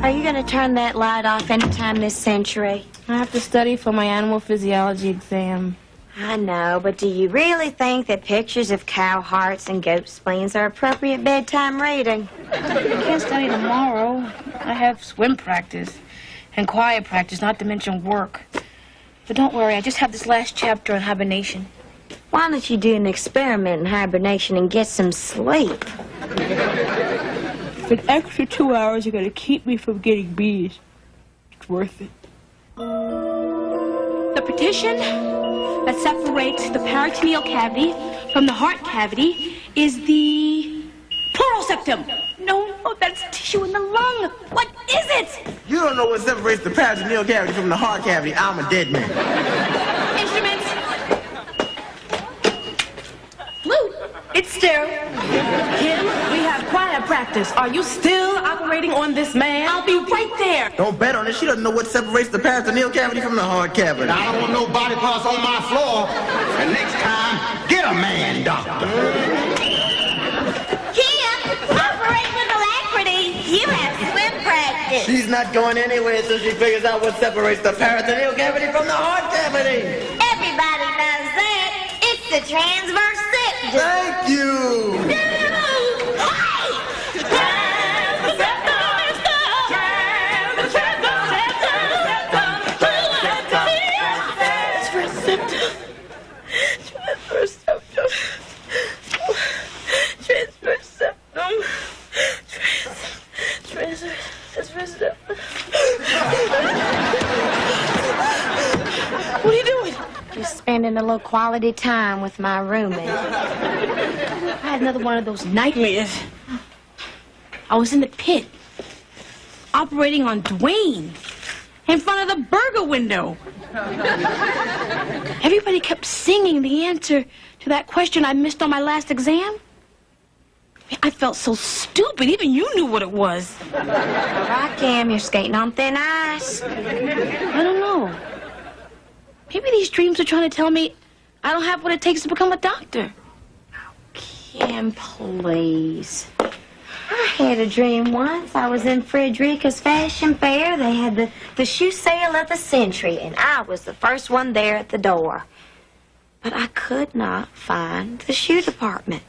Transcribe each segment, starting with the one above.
Are you going to turn that light off anytime this century? I have to study for my animal physiology exam. I know, but do you really think that pictures of cow hearts and goat spleens are appropriate bedtime reading? I can't study tomorrow. I have swim practice and choir practice, not to mention work. But don't worry, I just have this last chapter on hibernation. Why don't you do an experiment in hibernation and get some sleep? For an extra 2 hours, you're going to keep me from getting bees. It's worth it. The partition that separates the peritoneal cavity from the heart cavity is the pleural septum. No, that's tissue in the lung. What is it? You don't know what separates the peritoneal cavity from the heart cavity. I'm a dead man. Instruments. Lou, it's sterile. Kim, we have choir practice. Are you still operating on this man? I'll be right there. Don't bet on it. She doesn't know what separates the peritoneal cavity from the heart cavity. I don't want no body parts on my floor. And next time, get a man doctor. Kim, operate with alacrity. You have swim practice. She's not going anywhere until she figures out what separates the peritoneal cavity from the heart cavity. Everybody knows that. It's the transverse septum. Thank you. What are you doing? Just spending a little quality time with my roommate. I had another one of those nightmares. I was in the pit, operating on Dwayne, in front of the burger window. Everybody kept singing the answer to that question I missed on my last exam. I felt so stupid. Even you knew what it was. Right, Kim, you're skating on thin ice. I don't know. Maybe these dreams are trying to tell me I don't have what it takes to become a doctor. Kim, please. I had a dream once. I was in Frederica's Fashion Fair. They had the shoe sale of the century, and I was the first one there at the door. But I could not find the shoe department.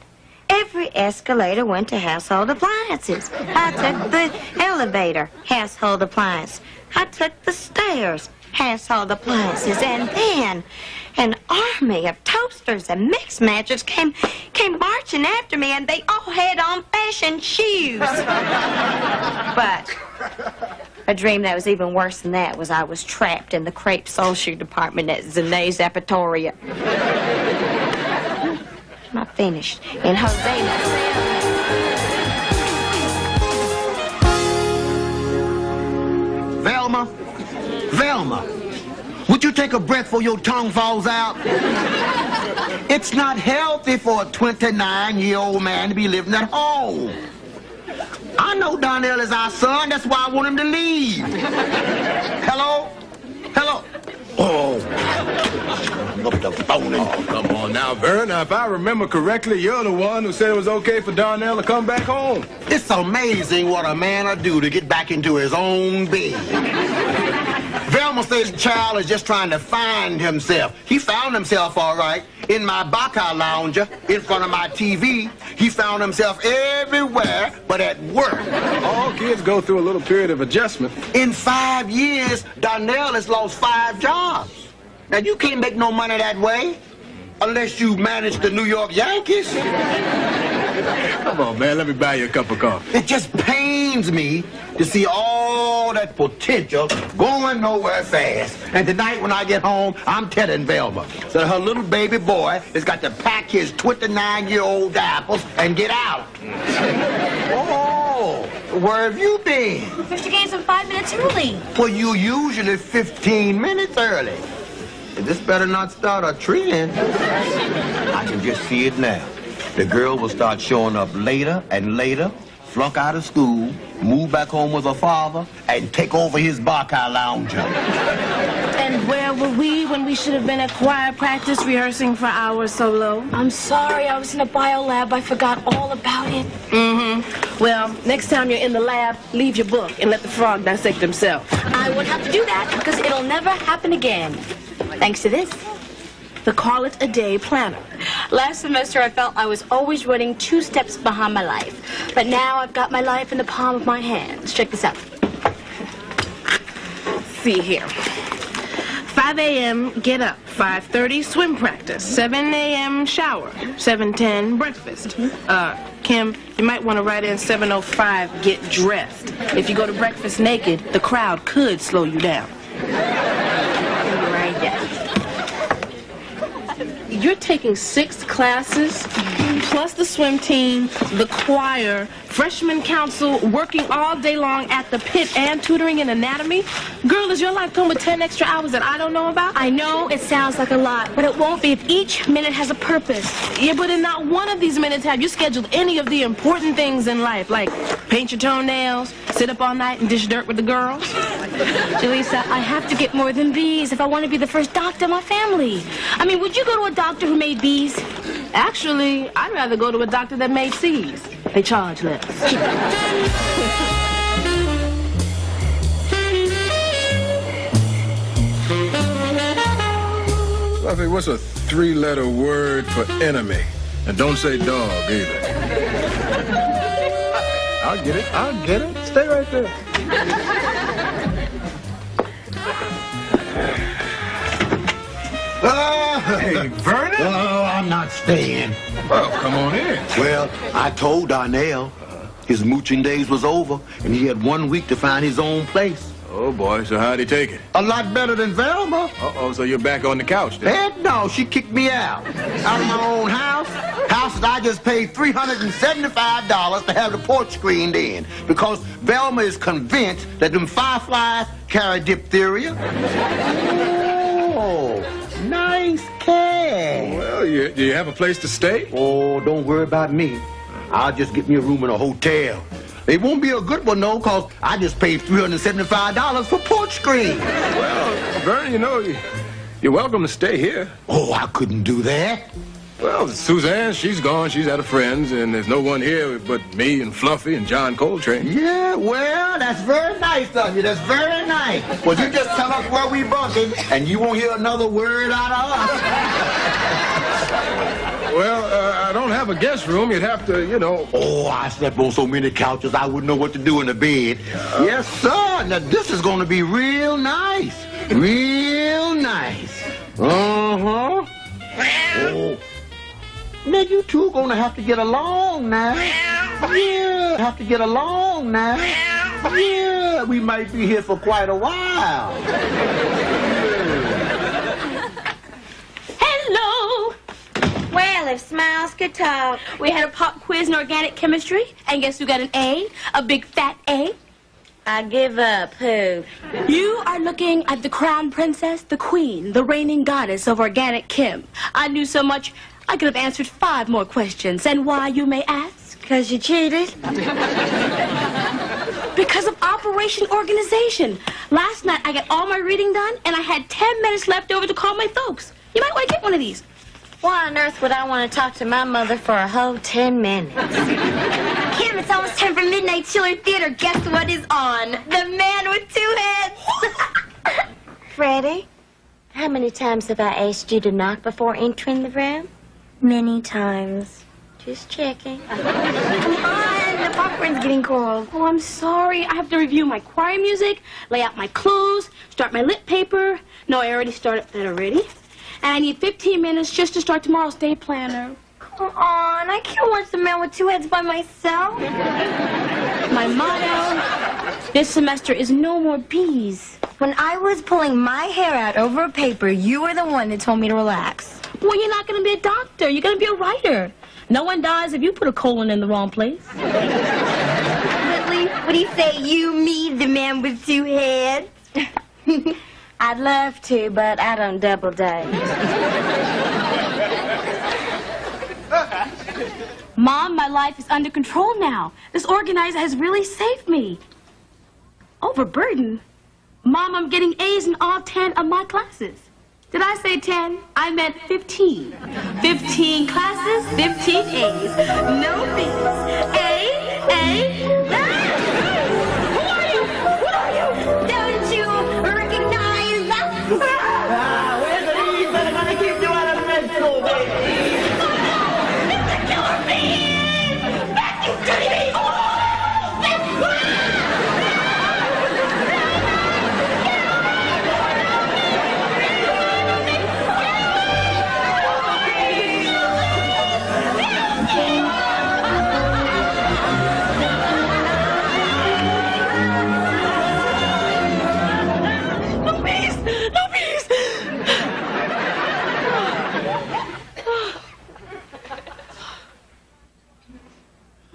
Every escalator went to household appliances. I took the elevator, household appliance. I took the stairs, household appliances. And then an army of toasters and mix matchers came marching after me, and they all had on fashion shoes. But a dream that was even worse than that was I was trapped in the crepe sole shoe department at Zanae's Apatoria. Not finished. And Jose Velma, would you take a breath before your tongue falls out? It's not healthy for a 29-year-old man to be living at home. I know Darnell is our son. That's why I want him to leave. Hello? Hello? Oh. Up the phone. Oh, come on now, Vern. Now, if I remember correctly, you're the one who said it was okay for Darnell to come back home. It's amazing what a man will do to get back into his own bed. Velma says the child is just trying to find himself. He found himself all right in my Baca lounger in front of my TV. He found himself everywhere but at work. All kids go through a little period of adjustment. In 5 years, Darnell has lost 5 jobs. Now, you can't make no money that way unless you manage the New York Yankees. Come on, man, let me buy you a cup of coffee. It just pains me to see all that potential going nowhere fast. And tonight when I get home, I'm telling Velma that her little baby boy has got to pack his 29-year-old apples and get out. Oh, where have you been? The 50 games in 5 minutes early. Well, you usually 15 minutes early. This better not start a trend. I can just see it now. The girl will start showing up later and later, flunk out of school, move back home with her father, and take over his Baca lounger. And where were we when we should have been at choir practice rehearsing for our solo? I'm sorry, I was in a bio lab. I forgot all about it. Mm-hmm. Well, next time you're in the lab, leave your book and let the frog dissect himself. I won't have to do that because it'll never happen again. Thanks to this. The Call It a Day Planner. Last semester, I felt I was always running 2 steps behind my life. But now I've got my life in the palm of my hands. Check this out. See here. 5 a.m. get up. 5:30 swim practice. 7 a.m. shower. 7:10 breakfast. Kim, you might want to write in 7:05 get dressed. If you go to breakfast naked, the crowd could slow you down. Right there. You're taking 6 classes, plus the swim team, the choir, freshman council, working all day long at the pit and tutoring in anatomy. Girl, is your life come with 10 extra hours that I don't know about? I know it sounds like a lot, but it won't be if each minute has a purpose. Yeah, but in not one of these minutes have you scheduled any of the important things in life, like paint your toenails, sit up all night and dish dirt with the girls. Jaleesa, I have to get more than these if I want to be the first doctor in my family. I mean, would you go to a doctor who made bees? Actually, I'd rather go to a doctor that made C's. They charge less. Fluffy, what's a 3-letter word for enemy? And don't say dog either. I'll get it. I'll get it. Stay right there. Hey, Vernon? Oh, I'm not staying. Well, come on in. Well, I told Darnell his mooching days was over, and he had 1 week to find his own place. Oh, boy, so how'd he take it? A lot better than Velma. Uh-oh, so you're back on the couch then? Heck no, she kicked me out. Out of my own house. House that I just paid $375 to have the porch screened in. Because Velma is convinced that them fireflies carry diphtheria. Oh, nice cat. Well, do you have a place to stay? Oh, don't worry about me. I'll just get me a room in a hotel. It won't be a good one, though, because I just paid $375 for porch screen. Well, Vernon, you know, you're welcome to stay here. Oh, I couldn't do that. Well, Suzanne, she's gone. She's at her friends, and there's no one here but me and Fluffy and John Coltrane. Yeah, well, that's very nice of you. That's very nice. Well, you just tell us where we bunking, and you won't hear another word out of us. Well, I don't have a guest room. You'd have to, you know... Oh, I slept on so many couches, I wouldn't know what to do in the bed. Yes, sir. Now, this is going to be real nice. Real nice. Uh-huh. Oh. Now, you two are going to have to get along now. Yeah, have to get along now. Yeah, we might be here for quite a while. Hello! Well, if Smiles could talk. We had a pop quiz in organic chemistry, and guess who got an A? A big fat A. I give up. Who? You are looking at the crown princess, the queen, the reigning goddess of organic chem. I knew so much, I could have answered 5 more questions. And why, you may ask? 'Cause you cheated? Because of Operation Organization. Last night, I got all my reading done, and I had 10 minutes left over to call my folks. You might want to get one of these. Why on earth would I want to talk to my mother for a whole 10 minutes? Kim, it's almost time for Midnight Chiller Theater. Guess what is on? The Man with 2 Heads. Freddie, how many times have I asked you to knock before entering the room? Many times. Just checking. Come on, the popcorn's getting cold. Oh, I'm sorry. I have to review my choir music, lay out my clues, start my lit paper. No, I already started that already. And I need 15 minutes just to start tomorrow's day planner. Come on, I can't watch The Man with 2 Heads by myself. My motto this semester is no more bees. When I was pulling my hair out over a paper, you were the one that told me to relax. Well, you're not going to be a doctor. You're going to be a writer. No one dies if you put a colon in the wrong place. Whitley, what do you say, you, me, the man with 2 heads? I'd love to, but I don't double date. Mom, my life is under control now. This organizer has really saved me. Overburdened? Mom, I'm getting A's in all 10 of my classes. Did I say 10? I meant 15. 15 classes, 15 A's. No B's. A, Hey? Who are you? What are you? Don't you recognize us? Where's the ease that are gonna keep you out of med school, baby? It's the killer bees! Back to dirty bees!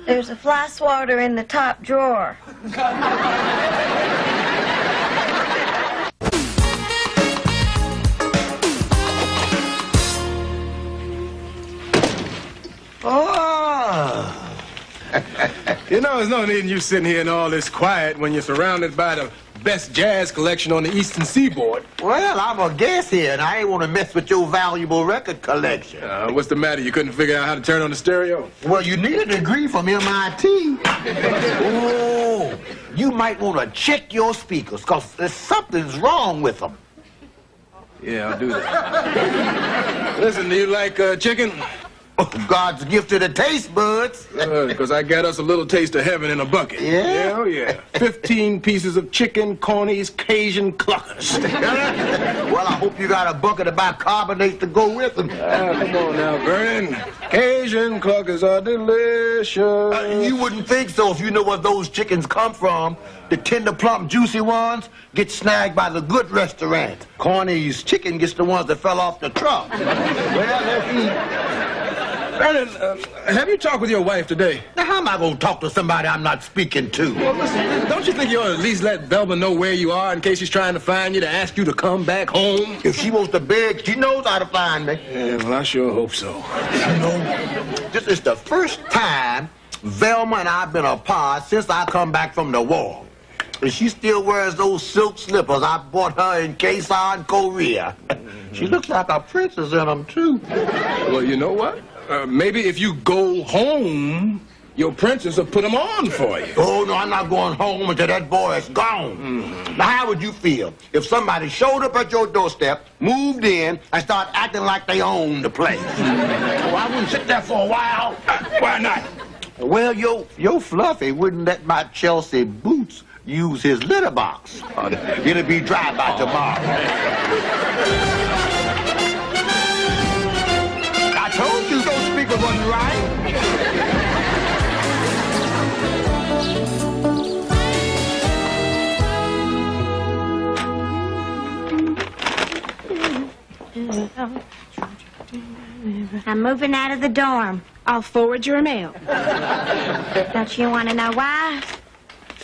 There's a fly swatter in the top drawer. Oh. You know, there's no need in you sitting here in all this quiet when you're surrounded by the best jazz collection on the Eastern Seaboard. Well, I'm a guest here, and I ain't want to mess with your valuable record collection. What's the matter? You couldn't figure out how to turn on the stereo? Well, you need a degree from MIT. Oh, you might want to check your speakers, because something's wrong with them. Yeah, I'll do that. Listen, do you like chicken? Oh, God's gift to the taste buds. Because I got us a little taste of heaven in a bucket. Yeah? Oh, yeah. 15 pieces of chicken, cornies, Cajun cluckers. Well, I hope you got a bucket of bicarbonate to go with them. Come on now, Vernon. Cajun cluckers are delicious. You wouldn't think so if you know where those chickens come from. The tender, plump, juicy ones get snagged by the good restaurant. Corny's chicken gets the ones that fell off the truck. Well, let's eat. Vernon, have you talked with your wife today? Now, how am I going to talk to somebody I'm not speaking to? Well, listen, don't you think you ought to at least let Velma know where you are in case she's trying to find you to ask you to come back home? If she wants to beg, she knows how to find me. Yeah, well, I sure hope so. You know, this is the first time Velma and I have been apart since I come back from the war. And she still wears those silk slippers I bought her in Quezon, Korea. She looks like a princess in them, too. Well, you know what? Maybe if you go home, your princess will put them on for you. Oh, no, I'm not going home until that boy is gone. Now, how would you feel if somebody showed up at your doorstep, moved in, and started acting like they owned the place? Oh, I wouldn't sit there for a while. Why not? Well, your Fluffy wouldn't let my Chelsea boots use his litter box. It'll be dry by tomorrow. I told you those speakers wasn't right. I'm moving out of the dorm. I'll forward your mail. Don't you want to know why?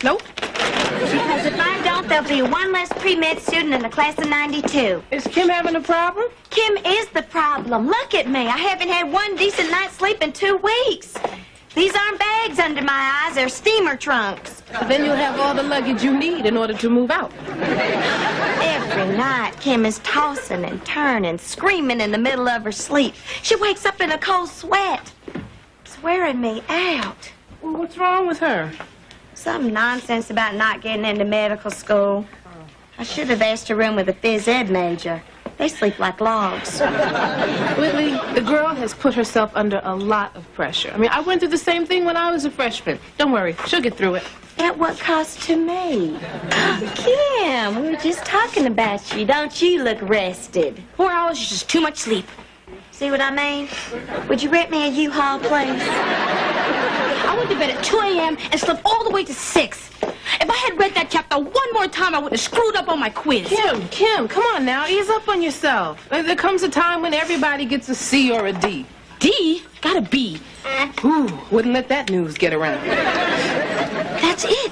Nope. Because if I don't, there'll be one less pre-med student in the class of 92. Is Kim having a problem? Kim is the problem. Look at me. I haven't had one decent night's sleep in 2 weeks. These aren't bags under my eyes. They're steamer trunks. Then you'll have all the luggage you need in order to move out. Every night, Kim is tossing and turning, screaming in the middle of her sleep. She wakes up in a cold sweat. It's wearing me out. Well, what's wrong with her? Some nonsense about not getting into medical school. I should have asked her room with a phys ed major. They sleep like logs. Whitley, the girl has put herself under a lot of pressure. I mean, I went through the same thing when I was a freshman. Don't worry, she'll get through it. At what cost to me? Kim, we were just talking about you. Don't you look rested? 4 hours is just too much sleep. See what I mean? Would you rent me a U-Haul, please? I went to bed at 2 a.m. and slept all the way to 6. If I had read that chapter one more time, I would have screwed up on my quiz. Kim, come on now. Ease up on yourself. There comes a time when everybody gets a C or a D. D? Got a B. Ooh, wouldn't let that news get around. That's it.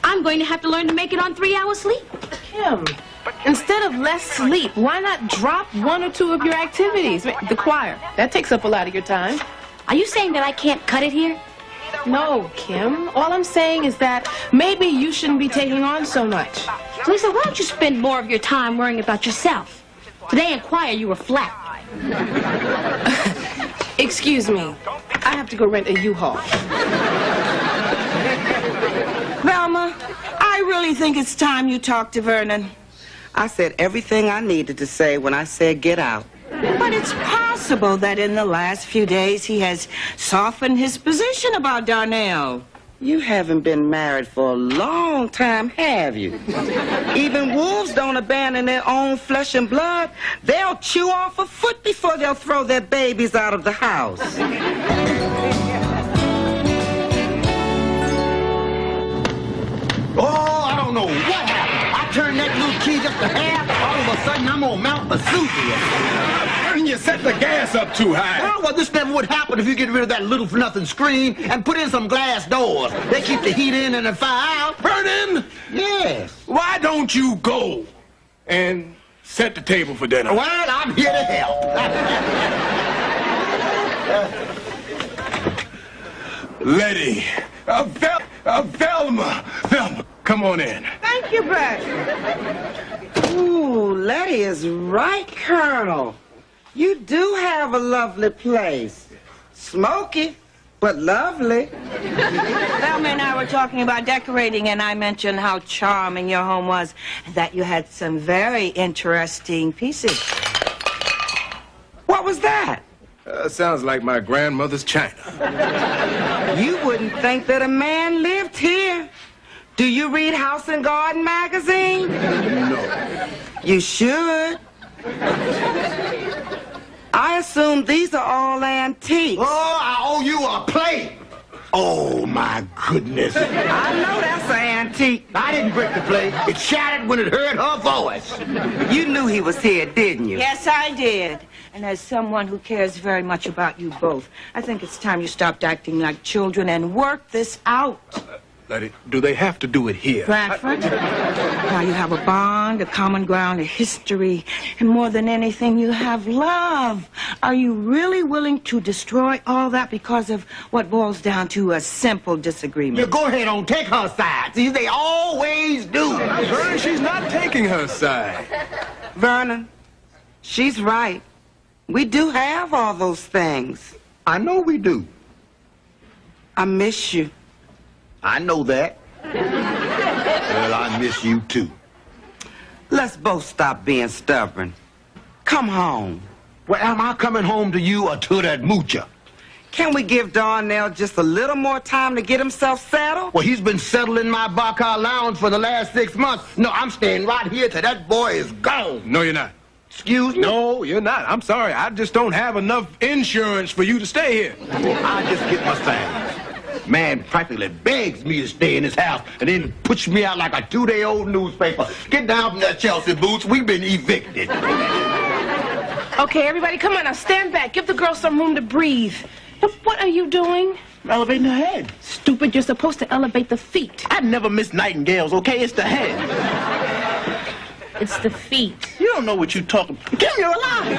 I'm going to have to learn to make it on 3 hours sleep. Kim, instead of less sleep, why not drop 1 or 2 of your activities? The choir, that takes up a lot of your time. Are you saying that I can't cut it here? No, Kim. All I'm saying is that maybe you shouldn't be taking on so much. Lisa, why don't you spend more of your time worrying about yourself? Today in choir, you were flat. Excuse me. I have to go rent a U-Haul. Velma, I really think it's time you talk to Vernon. I said everything I needed to say when I said get out. But it's possible that in the last few days he has softened his position about Darnell. You haven't been married for a long time, have you? Even wolves don't abandon their own flesh and blood. They'll chew off a foot before they'll throw their babies out of the house. Oh, I don't know what happened. I turned that little key just a half. All of a sudden, I'm on Mount Vesuvius. And you set the gas up too high. Oh, well, this never would happen if you get rid of that little-for-nothing screen and put in some glass doors. They keep the heat in and the fire out. Vernon! Yes. Why don't you go and set the table for dinner? Well, I'm here to help. Letty, Velma, come on in. Thank you, Brett. Ooh, Letty is right, Colonel. You do have a lovely place. Smoky, but lovely. Velma and I were talking about decorating, and I mentioned how charming your home was, and that you had some very interesting pieces. What was that? Sounds like my grandmother's china. You wouldn't think that a man lived here. Do you read House and Garden magazine? No. You should. I assume these are all antiques. Oh, I owe you a plate. Oh, my goodness. I know that's an antique. I didn't break the plate. It shattered when it heard her voice. You knew he was here, didn't you? Yes, I did. And as someone who cares very much about you both, I think it's time you stopped acting like children and work this out. Letty, do they have to do it here? Bradford, now you have a bond, a common ground, a history, and more than anything, you have love. Are you really willing to destroy all that because of what boils down to a simple disagreement? You go ahead on, take her side. See, they always do. Vernon, she's not taking her side. Vernon, she's right. We do have all those things. I know we do. I miss you. I know that. Well, I miss you, too. Let's both stop being stubborn. Come home. Well, am I coming home to you or to that moocher? Can we give Darnell just a little more time to get himself settled? Well, he's been settled in my Baca lounge for the last 6 months. No, I'm staying right here till that boy is gone. No, you're not. Excuse me? No, you're not. I'm sorry. I just don't have enough insurance for you to stay here. I just get my things. Man practically begs me to stay in his house and then puts me out like a 2-day-old newspaper. Get down from that Chelsea boots. We've been evicted. Okay, everybody, come on now. Stand back. Give the girl some room to breathe. What are you doing? Elevating her head. Stupid, you're supposed to elevate the feet. I never miss nightingales, okay? It's the head. It's the feet. You don't know what you're talking about. Kim, you're alive.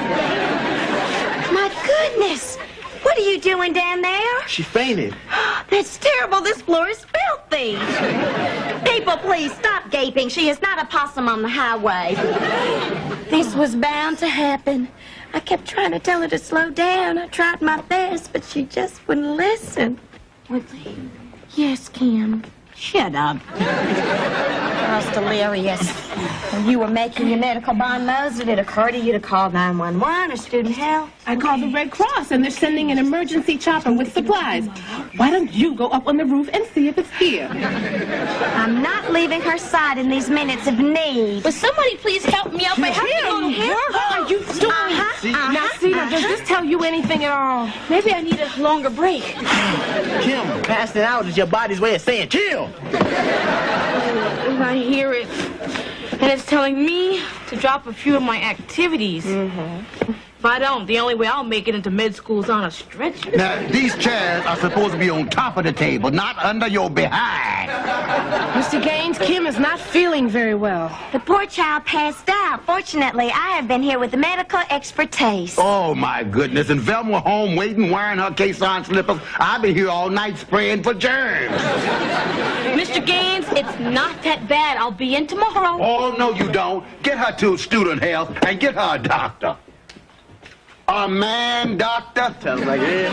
My goodness! What are you doing down there? She fainted. That's terrible. This floor is filthy. People, please stop gaping. She is not a possum on the highway. This was bound to happen. I kept trying to tell her to slow down. I tried my best, but she just wouldn't listen. Woodley. Yes, Kim. Shut up. I was delirious. When you were making your medical bon mots, did it occur to you to call 911 or student health? I called the Red Cross, and they're sending an emergency chopper with supplies. Why don't you go up on the roof and see if it's here? I'm not leaving her side in these minutes of need. Will somebody please help me up? I have to go to work. What are you doing? Now, Cedar, does this tell you anything at all? Maybe I need a longer break. Kim, passing out is your body's way of saying chill. I hear it. And it's telling me to drop a few of my activities. If I don't, the only way I'll make it into med school is on a stretcher. Now, these chairs are supposed to be on top of the table, not under your behind. Mr. Gaines, Kim is not feeling very well. The poor child passed out. Fortunately, I have been here with medical expertise. Oh, my goodness. And Velma home waiting, wearing her caisson slippers. I've been here all night spraying for germs. Mr. Gaines, it's not that bad. I'll be in tomorrow. Oh, no, you don't. Get her to student health and get her a doctor. A man doctor? Sounds like it is.